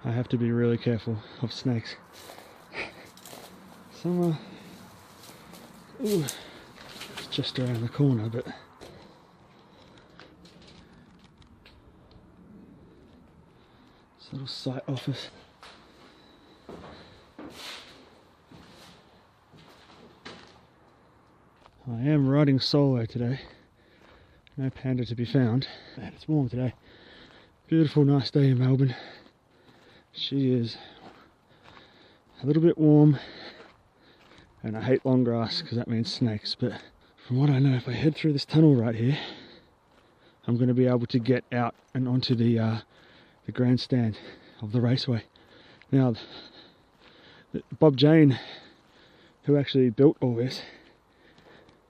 I have to be really careful of snakes. Some ooh, it's just around the corner, but this little site office. I am riding solo today. No panda to be found. Man, it's warm today. Beautiful, nice day in Melbourne. She is a little bit warm, and I hate long grass because that means snakes, but from what I know, if I head through this tunnel right here, I'm going to be able to get out and onto the grandstand of the raceway. Now, Bob Jane, who actually built all this,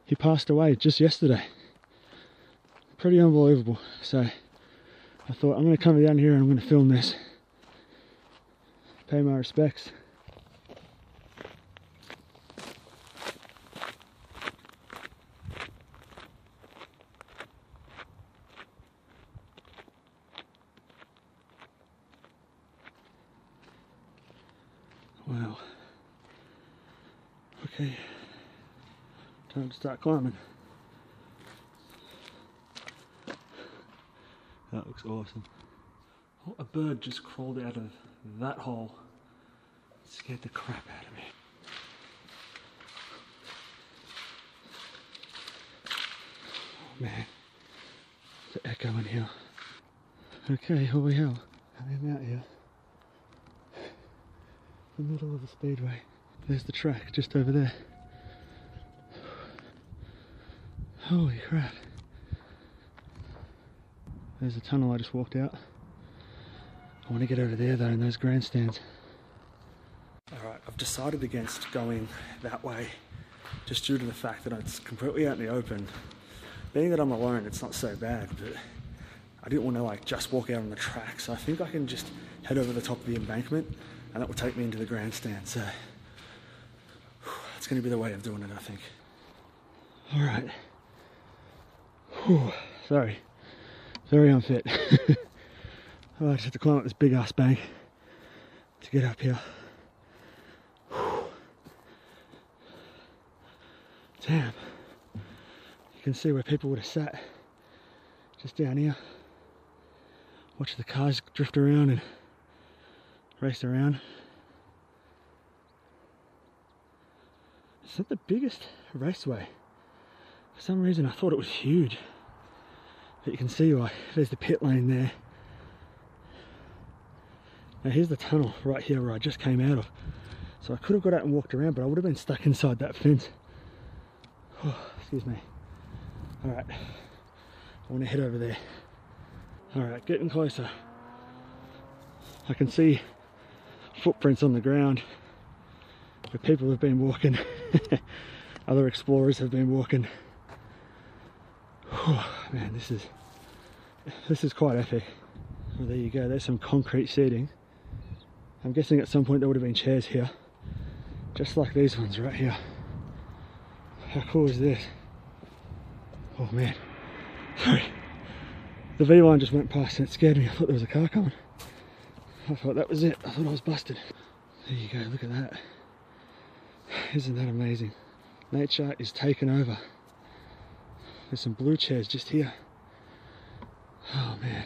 he passed away just yesterday. Pretty unbelievable. So I thought I'm going to come down here and I'm going to film this. Pay my respects. Wow. Okay. Time to start climbing. That looks awesome. Oh, a bird just crawled out of that hole. It scared the crap out of me. Oh man, the echo in here. Okay, here we are. I am out here. The middle of the speedway. There's the track just over there. Holy crap. There's a tunnel I just walked out. I want to get over there though in those grandstands. Alright, I've decided against going that way just due to the fact that it's completely out in the open. Being that I'm alone, it's not so bad, but I didn't want to like just walk out on the track, so I think I can just head over the top of the embankment and that will take me into the grandstand. So that's going to be the way of doing it, I think. Alright. Sorry. Very unfit. I just have to climb up this big ass bank to get up here. Damn. You can see where people would have sat just down here. Watch the cars drift around and race around. It's not the biggest raceway. For some reason I thought it was huge. But you can see why. There's the pit lane there. Now here's the tunnel right here where I just came out of. So I could have got out and walked around, but I would have been stuck inside that fence. Oh, excuse me. Alright, I want to head over there. Alright, getting closer. I can see footprints on the ground where people have been walking. Other explorers have been walking. Oh, man, this is quite epic. Well, there you go, there's some concrete seating. I'm guessing at some point there would have been chairs here, just like these ones right here. How cool is this? Oh man, sorry. The V line just went past and it scared me. I thought there was a car coming. I thought that was it. I thought I was busted. There you go, look at that. Isn't that amazing? Nature is taking over. There's some blue chairs just here. Oh man.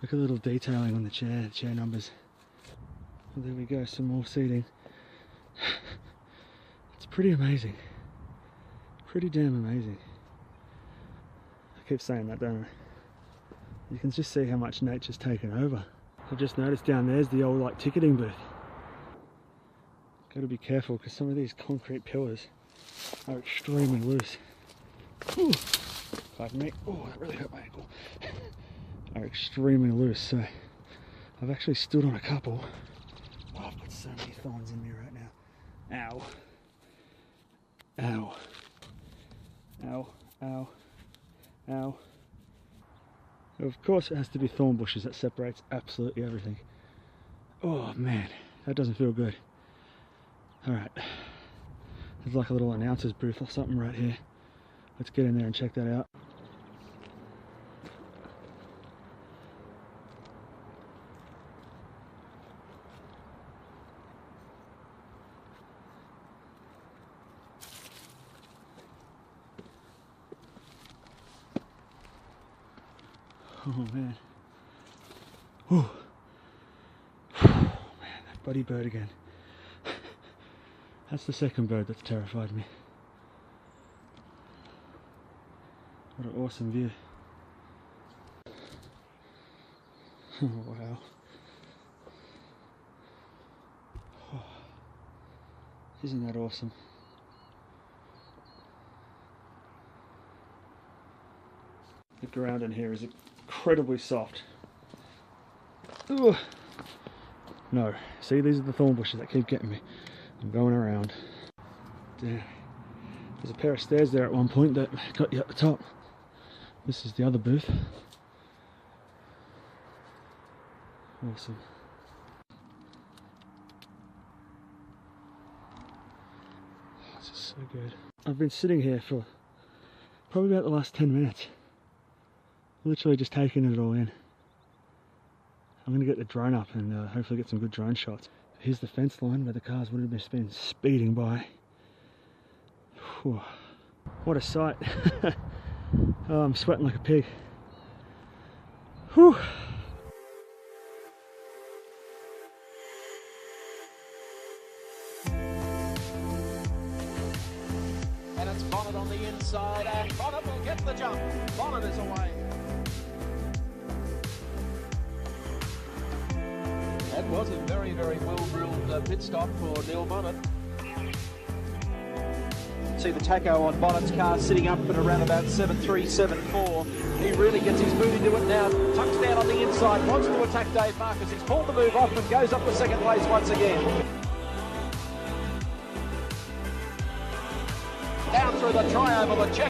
Look at the little detailing on the chair numbers. Well, there we go, some more seating. It's pretty amazing. Pretty damn amazing. I keep saying that, don't I? You can just see how much nature's taken over. I've just noticed down there's the old like ticketing booth. Got to be careful because some of these concrete pillars are extremely loose. Ooh, pardon me. Oh, that really hurt my ankle. Are extremely loose, so I've actually stood on a couple. Oh, I've got so many thorns in me right now. Ow. Ow. Ow. Ow. Ow. Of course it has to be thorn bushes, that separates absolutely everything. Oh man, that doesn't feel good. Alright. There's like a little announcer's booth or something right here. Let's get in there and check that out. Oh man. Whew. Man, that bloody bird again. That's the second bird that's terrified me. What an awesome view. Oh wow. Oh, isn't that awesome? The ground in here is incredibly soft. Ugh. No, see, these are the thorn bushes that keep getting me. I'm going around. Damn. There's a pair of stairs there at one point that got you at the top. This is the other booth. Awesome. This is so good. I've been sitting here for probably about the last 10 minutes. Literally just taking it all in. I'm going to get the drone up and hopefully get some good drone shots. Here's the fence line where the cars would have just been speeding by. Whew. What a sight. Oh, I'm sweating like a pig. Whew. And it's Bonnet on the inside, and Bonnet will get the jump. Bonnet is away. That was a very, very well-drilled pit stop for Neil Bonnet. See the tacho on Bonnet's car sitting up at around about 7.374. He really gets his boot into it now. Tucks down on the inside, wants to attack Dave Marcus. He's pulled the move off and goes up to second place once again. Down through the tri-oval, the check.